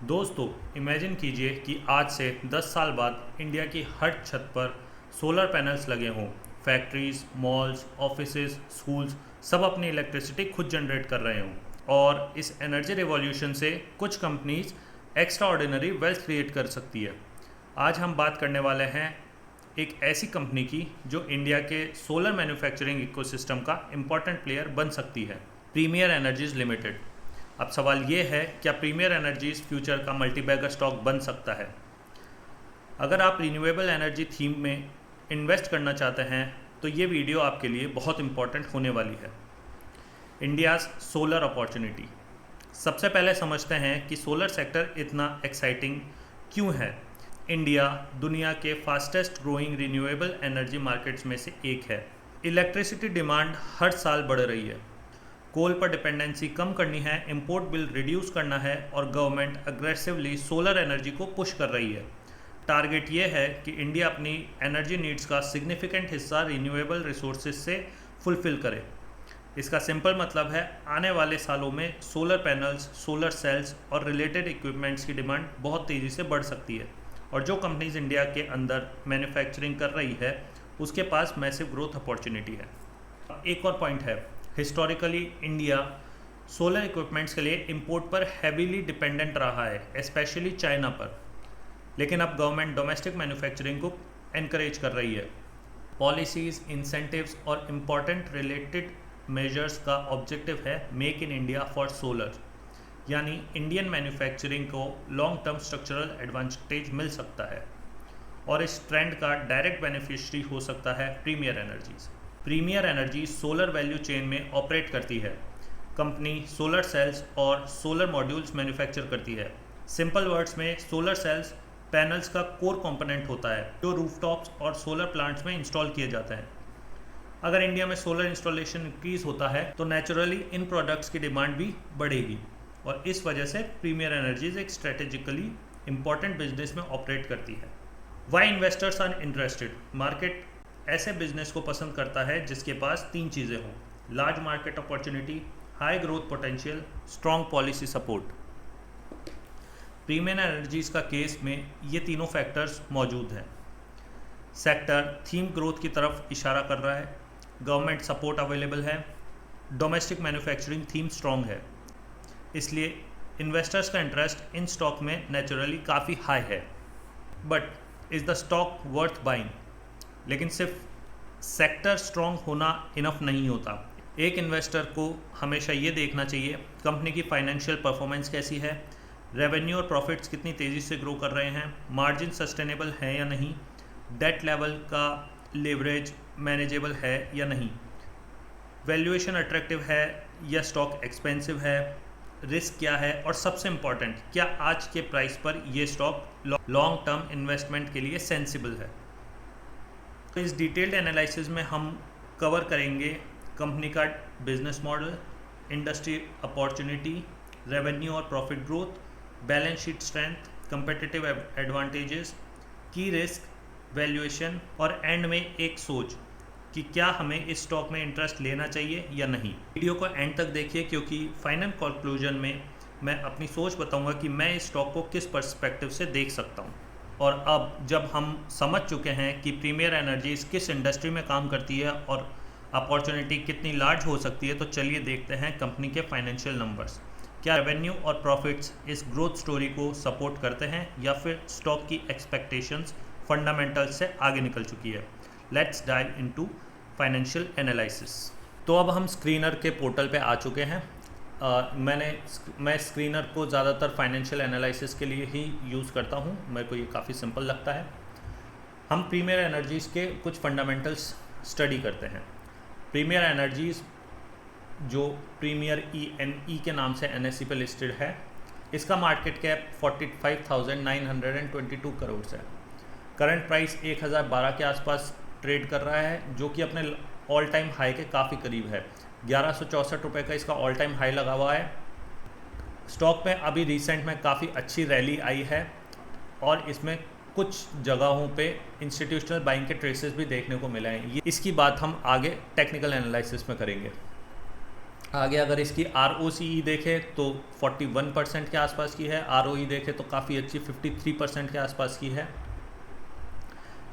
दोस्तों, इमेजिन कीजिए कि आज से 10 साल बाद इंडिया की हर छत पर सोलर पैनल्स लगे हों। फैक्ट्रीज, मॉल्स, ऑफिसेज, स्कूल्स सब अपनी इलेक्ट्रिसिटी खुद जनरेट कर रहे हों और इस एनर्जी रिवॉल्यूशन से कुछ companies extra ordinary wealth create कर सकती है। आज हम बात करने वाले हैं एक ऐसी कंपनी की जो इंडिया के सोलर मैन्युफैक्चरिंग इकोसिस्टम का इम्पॉर्टेंट प्लेयर बन सकती है, प्रीमियर एनर्जीज लिमिटेड। अब सवाल ये है, क्या प्रीमियर एनर्जीज फ्यूचर का मल्टीबैगर स्टॉक बन सकता है? अगर आप रिन्यूएबल एनर्जी थीम में इन्वेस्ट करना चाहते हैं तो ये वीडियो आपके लिए बहुत इंपॉर्टेंट होने वाली है। India's solar opportunity. सबसे पहले समझते हैं कि सोलर सेक्टर इतना एक्साइटिंग क्यों है। इंडिया दुनिया के fastest growing renewable energy markets में से एक है। इलेक्ट्रिसिटी डिमांड हर साल बढ़ रही है, कोल पर डिपेंडेंसी कम करनी है, इंपोर्ट बिल रिड्यूस करना है और गवर्नमेंट अग्रेसिवली सोलर एनर्जी को पुश कर रही है। टारगेट ये है कि इंडिया अपनी एनर्जी नीड्स का सिग्निफिकेंट हिस्सा रिन्यूएबल रिसोर्सेज से फुलफिल करे। इसका सिंपल मतलब है, आने वाले सालों में सोलर पैनल्स, सोलर सेल्स और रिलेटेड इक्विपमेंट्स की डिमांड बहुत तेज़ी से बढ़ सकती है और जो कंपनीज इंडिया के अंदर मैन्युफैक्चरिंग कर रही है उसके पास मैसिव ग्रोथ अपॉर्चुनिटी है। एक और पॉइंट है, हिस्टोरिकली इंडिया सोलर इक्विपमेंट्स के लिए इंपोर्ट पर हैवीली डिपेंडेंट रहा है, स्पेशली चाइना पर। लेकिन अब गवर्नमेंट डोमेस्टिक मैन्युफैक्चरिंग को एनकरेज कर रही है। पॉलिसीज़, इंसेंटिव्स और इम्पॉर्टेंट रिलेटेड मेजर्स का ऑब्जेक्टिव है make in India for solar, यानी इंडियन मैन्युफैक्चरिंग को लॉन्ग टर्म स्ट्रक्चरल एडवांटेज मिल सकता है और इस ट्रेंड का डायरेक्ट बेनिफिशियरी हो सकता है Premier Energies. Premier Energy solar value chain में ऑपरेट करती है। कंपनी सोलर सेल्स और सोलर मॉड्यूल्स मैन्युफैक्चर करती है। सिंपल वर्ड्स में, सोलर सेल्स पैनल्स का कोर कंपोनेंट होता है जो रूफटॉप्स और सोलर प्लांट्स में इंस्टॉल किए जाते हैं। अगर इंडिया में सोलर इंस्टॉलेशन इंक्रीज होता है तो नेचुरली इन प्रोडक्ट्स की डिमांड भी बढ़ेगी और इस वजह से प्रीमियर एनर्जीज एक स्ट्रेटेजिकली इंपॉर्टेंट बिजनेस में ऑपरेट करती है। Why investors are interested? Market ऐसे बिजनेस को पसंद करता है जिसके पास तीन चीज़ें हों: large market opportunity, high growth potential, strong policy support. Premier Energies का केस में ये तीनों फैक्टर्स मौजूद हैं। सेक्टर थीम ग्रोथ की तरफ इशारा कर रहा है, गवर्नमेंट सपोर्ट अवेलेबल है, डोमेस्टिक मैन्युफैक्चरिंग थीम स्ट्रॉन्ग है, इसलिए इन्वेस्टर्स का इंटरेस्ट इन स्टॉक में नेचुरली काफ़ी हाई है। But is the stock worth buying? लेकिन सिर्फ सेक्टर स्ट्रॉन्ग होना इनफ नहीं होता। एक इन्वेस्टर को हमेशा ये देखना चाहिए कंपनी की फाइनेंशियल परफॉर्मेंस कैसी है, रेवेन्यू और प्रॉफिट्स कितनी तेज़ी से ग्रो कर रहे हैं, मार्जिन सस्टेनेबल है या नहीं, डेट लेवल का लेवरेज मैनेजेबल है या नहीं, वैल्यूएशन अट्रैक्टिव है या स्टॉक एक्सपेंसिव है, रिस्क क्या है और सबसे इम्पॉर्टेंट, क्या आज के प्राइस पर ये स्टॉक लॉन्ग टर्म इन्वेस्टमेंट के लिए सेंसिबल है। तो इस डिटेल्ड एनालिसिस में हम कवर करेंगे कंपनी का business model, industry opportunity, revenue और profit growth, balance sheet strength, competitive advantages, key risk, valuation और एंड में एक सोच कि क्या हमें इस स्टॉक में इंटरेस्ट लेना चाहिए या नहीं। वीडियो को एंड तक देखिए क्योंकि फाइनल कंक्लूजन में मैं अपनी सोच बताऊंगा कि मैं इस स्टॉक को किस पर्सपेक्टिव से देख सकता हूं। और अब जब हम समझ चुके हैं कि प्रीमियर एनर्जीज किस इंडस्ट्री में काम करती है और अपॉर्चुनिटी कितनी लार्ज हो सकती है, तो चलिए देखते हैं कंपनी के फाइनेंशियल नंबर्स। क्या रेवेन्यू और प्रॉफिट्स इस ग्रोथ स्टोरी को सपोर्ट करते हैं या फिर स्टॉक की एक्सपेक्टेशंस फंडामेंटल्स से आगे निकल चुकी है। Let's dive into financial analysis. तो अब हम स्क्रीनर के पोर्टल पे आ चुके हैं। मैं स्क्रीनर को ज़्यादातर फाइनेंशियल एनालिसिस के लिए ही यूज़ करता हूँ, मेरे को ये काफ़ी सिंपल लगता है। हम प्रीमियर एनर्जीज़ के कुछ फंडामेंटल्स स्टडी करते हैं। प्रीमियर एनर्जीज़ जो प्रीमियर ENE के नाम से NSE पे लिस्टेड है, इसका मार्केट कैप 45,922 करोड़ है। करंट प्राइस 1012 के आसपास ट्रेड कर रहा है, जो कि अपने ऑल टाइम हाई के काफ़ी करीब है। 1164 रुपये का इसका ऑल टाइम हाई लगा हुआ है। स्टॉक में अभी रिसेंट में काफ़ी अच्छी रैली आई है और इसमें कुछ जगहों पे इंस्टीट्यूशनल बाइंग के ट्रेसेस भी देखने को मिले हैं। इसकी बात हम आगे टेक्निकल एनालिसिस में करेंगे। आगे अगर इसकी ROCE देखें तो 41% के आसपास की है, ROE देखें तो काफ़ी अच्छी 53% के आसपास की है।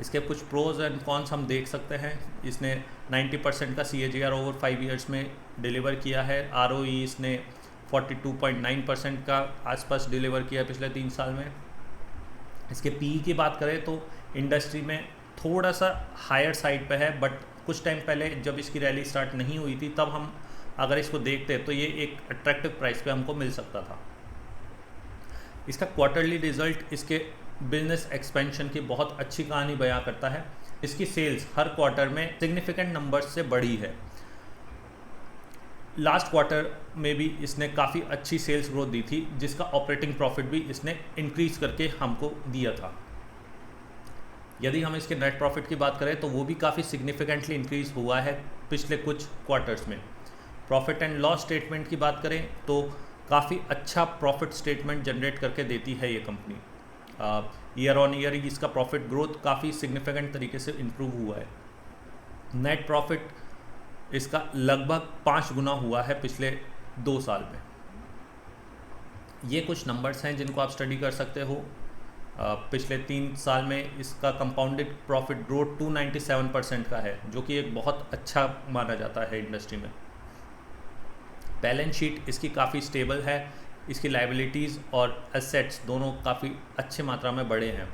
इसके कुछ प्रोज एंड कॉन्स हम देख सकते हैं। इसने 90% का CAGR ओवर 5 ईयर्स में डिलीवर किया है। ROE इसने 42.9% का आसपास डिलीवर किया पिछले 3 साल में। इसके PE की बात करें तो इंडस्ट्री में थोड़ा सा हायर साइड पे है, बट कुछ टाइम पहले जब इसकी रैली स्टार्ट नहीं हुई थी तब हम अगर इसको देखते तो ये एक अट्रैक्टिव प्राइस पे हमको मिल सकता था। इसका क्वार्टरली रिजल्ट इसके बिजनेस एक्सपेंशन की बहुत अच्छी कहानी बयां करता है। इसकी सेल्स हर क्वार्टर में सिग्निफिकेंट नंबर्स से बढ़ी है। लास्ट क्वार्टर में भी इसने काफ़ी अच्छी सेल्स ग्रोथ दी थी, जिसका ऑपरेटिंग प्रॉफिट भी इसने इंक्रीज करके हमको दिया था। यदि हम इसके नेट प्रॉफिट की बात करें तो वो भी काफ़ी सिग्निफिकेंटली इंक्रीज हुआ है पिछले कुछ क्वार्टर्स में। प्रॉफिट एंड लॉस स्टेटमेंट की बात करें तो काफ़ी अच्छा प्रॉफिट स्टेटमेंट जनरेट करके देती है ये कंपनी। ईयर ऑन ईयर इसका प्रॉफिट ग्रोथ काफ़ी सिग्निफिकेंट तरीके से इम्प्रूव हुआ है। नेट प्रॉफिट इसका लगभग 5 गुना हुआ है पिछले 2 साल में। ये कुछ नंबर्स हैं जिनको आप स्टडी कर सकते हो। पिछले 3 साल में इसका कंपाउंडेड प्रॉफिट ग्रोथ 297% का है, जो कि एक बहुत अच्छा माना जाता है इंडस्ट्री में। बैलेंस शीट इसकी काफ़ी स्टेबल है। इसकी लायबिलिटीज़ और एसेट्स दोनों काफ़ी अच्छी मात्रा में बढ़े हैं।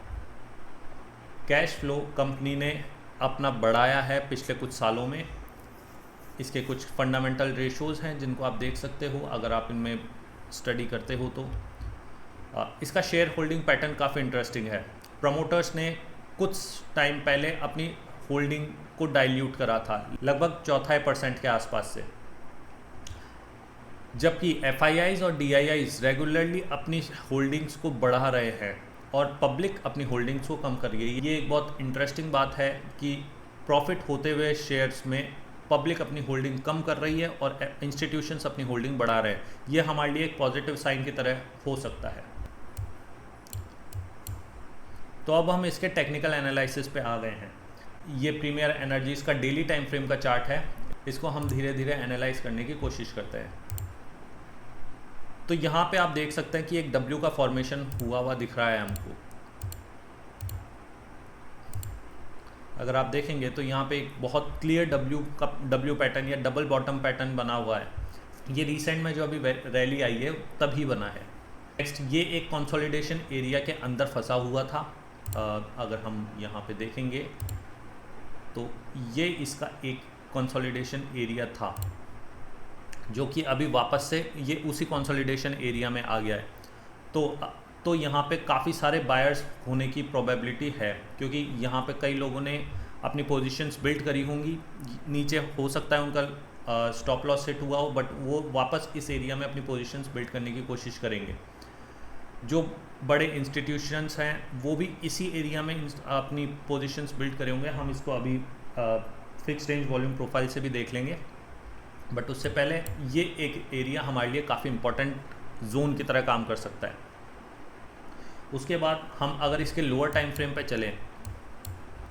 कैश फ्लो कंपनी ने अपना बढ़ाया है पिछले कुछ सालों में। इसके कुछ फंडामेंटल रेशोज़ हैं जिनको आप देख सकते हो अगर आप इनमें स्टडी करते हो तो। इसका शेयर होल्डिंग पैटर्न काफ़ी इंटरेस्टिंग है। प्रमोटर्स ने कुछ टाइम पहले अपनी होल्डिंग को डाइल्यूट करा था, लगभग 0.25% के आसपास से, जबकि FIIs और DIIs रेगुलरली अपनी होल्डिंग्स को बढ़ा रहे हैं और पब्लिक अपनी होल्डिंग्स को कम कर रही है। ये एक बहुत इंटरेस्टिंग बात है कि प्रॉफिट होते हुए शेयर्स में पब्लिक अपनी होल्डिंग कम कर रही है और इंस्टीट्यूशंस अपनी होल्डिंग बढ़ा रहे हैं। ये हमारे लिए एक पॉजिटिव साइन की तरह हो सकता है। तो अब हम इसके टेक्निकल एनालिसिस पे आ गए हैं। ये प्रीमियर एनर्जीज का डेली टाइम फ्रेम का चार्ट है। इसको हम धीरे धीरे एनालाइज करने की कोशिश करते हैं। तो यहाँ पे आप देख सकते हैं कि एक W का फॉर्मेशन हुआ दिख रहा है हमको। अगर आप देखेंगे तो यहाँ पे एक बहुत क्लियर W पैटर्न या डबल बॉटम पैटर्न बना हुआ है। ये रिसेंट में जो अभी रैली आई है तभी बना है। नेक्स्ट, ये एक कंसोलिडेशन एरिया के अंदर फंसा हुआ था। अगर हम यहाँ पे देखेंगे तो ये इसका एक कंसोलिडेशन एरिया था, जो कि अभी वापस से ये उसी कंसोलिडेशन एरिया में आ गया है। तो यहाँ पे काफ़ी सारे बायर्स होने की प्रोबेबिलिटी है, क्योंकि यहाँ पे कई लोगों ने अपनी पोजीशंस बिल्ड करी होंगी। नीचे हो सकता है उनका स्टॉप लॉस सेट हुआ हो, बट वो वापस इस एरिया में अपनी पोजीशंस बिल्ड करने की कोशिश करेंगे। जो बड़े इंस्टीट्यूशंस हैं वो भी इसी एरिया में अपनी पोजीशंस बिल्ड करे होंगे। हम इसको अभी फिक्स रेंज वॉल्यूम प्रोफाइल से भी देख लेंगे, बट उससे पहले ये एक एरिया हमारे लिए काफ़ी इम्पोर्टेंट जोन की तरह काम कर सकता है। उसके बाद हम अगर इसके लोअर टाइम फ्रेम पे चलें,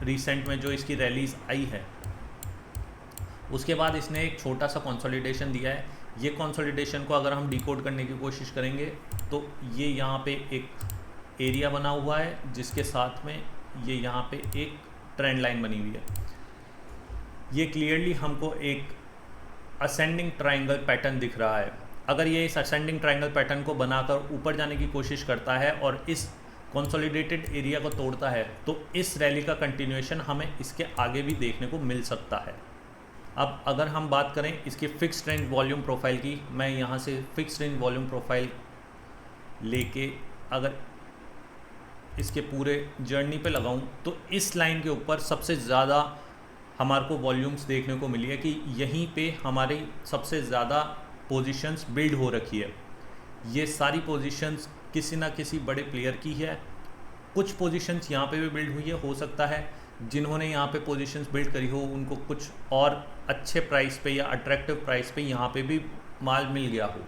रिसेंट में जो इसकी रैलीज आई है, उसके बाद इसने एक छोटा सा कंसोलिडेशन दिया है। ये कंसोलिडेशन को अगर हम डिकोड करने की कोशिश करेंगे तो ये यहाँ पे एक एरिया बना हुआ है, जिसके साथ में ये यहाँ पे एक ट्रेंड लाइन बनी हुई है। ये क्लियरली हमको एक असेंडिंग ट्रायंगल पैटर्न दिख रहा है। अगर ये इस असेंडिंग ट्रायंगल पैटर्न को बनाकर ऊपर जाने की कोशिश करता है और इस कंसोलिडेटेड एरिया को तोड़ता है, तो इस रैली का कंटिन्यूएशन हमें इसके आगे भी देखने को मिल सकता है। अब अगर हम बात करें इसकी फिक्स्ड रेंज वॉल्यूम प्रोफाइल की, मैं यहाँ से फिक्स्ड रेंज वॉल्यूम प्रोफाइल लेके अगर इसके पूरे जर्नी पे लगाऊं तो इस लाइन के ऊपर सबसे ज़्यादा हमारे को वॉल्यूम्स देखने को मिली है कि यहीं पे हमारी सबसे ज़्यादा पोजीशंस बिल्ड हो रखी है। ये सारी पोजीशंस किसी ना किसी बड़े प्लेयर की है। कुछ पोजीशंस यहाँ पे भी बिल्ड हुई है। हो सकता है जिन्होंने यहाँ पे पोजीशंस बिल्ड करी हो उनको कुछ और अच्छे प्राइस पे या अट्रैक्टिव प्राइस पे यहाँ पे भी माल मिल गया हो,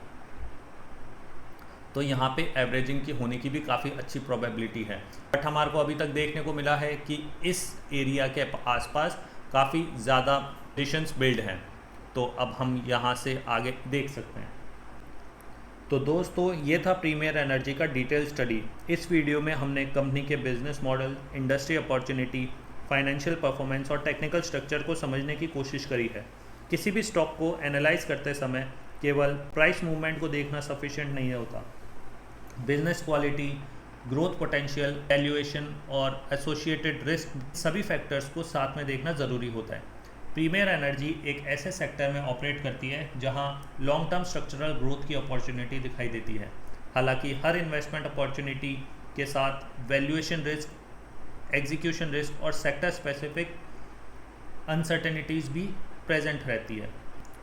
तो यहाँ पे एवरेजिंग की होने की भी काफ़ी अच्छी प्रोबेबिलिटी है। बट हमारे को अभी तक देखने को मिला है कि इस एरिया के आसपास काफ़ी ज़्यादा पोजीशंस बिल्ड हैं। तो अब हम यहाँ से आगे देख सकते हैं। तो दोस्तों, ये था प्रीमियर एनर्जी का डिटेल स्टडी। इस वीडियो में हमने कंपनी के business model, industry opportunity, financial performance और टेक्निकल स्ट्रक्चर को समझने की कोशिश करी है। किसी भी स्टॉक को एनालाइज करते समय केवल प्राइस मूवमेंट को देखना सफिशिएंट नहीं होता। Business quality, growth potential, valuation और एसोसिएटेड रिस्क, सभी फैक्टर्स को साथ में देखना ज़रूरी होता है। प्रीमियर एनर्जी एक ऐसे सेक्टर में ऑपरेट करती है जहां लॉन्ग टर्म स्ट्रक्चरल ग्रोथ की अपॉर्चुनिटी दिखाई देती है। हालांकि हर इन्वेस्टमेंट अपॉर्चुनिटी के साथ वैल्यूएशन रिस्क, एग्जीक्यूशन रिस्क और सेक्टर स्पेसिफिक अनसर्टेनिटीज़ भी प्रेजेंट रहती है।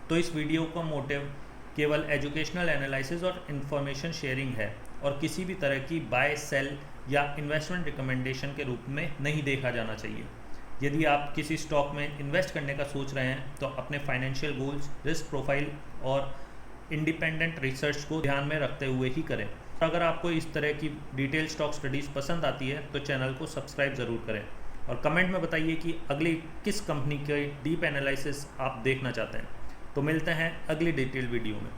तो इस वीडियो का मोटिव केवल एजुकेशनल एनालिसिस और इन्फॉर्मेशन शेयरिंग है और किसी भी तरह की बाय, सेल या इन्वेस्टमेंट रिकमेंडेशन के रूप में नहीं देखा जाना चाहिए। यदि आप किसी स्टॉक में इन्वेस्ट करने का सोच रहे हैं तो अपने फाइनेंशियल गोल्स, रिस्क प्रोफाइल और इंडिपेंडेंट रिसर्च को ध्यान में रखते हुए ही करें। अगर आपको इस तरह की डिटेल स्टॉक स्टडीज़ पसंद आती है तो चैनल को सब्सक्राइब ज़रूर करें और कमेंट में बताइए कि अगली किस कंपनी के डीप एनालिसिस आप देखना चाहते हैं। तो मिलते हैं अगली डिटेल वीडियो में।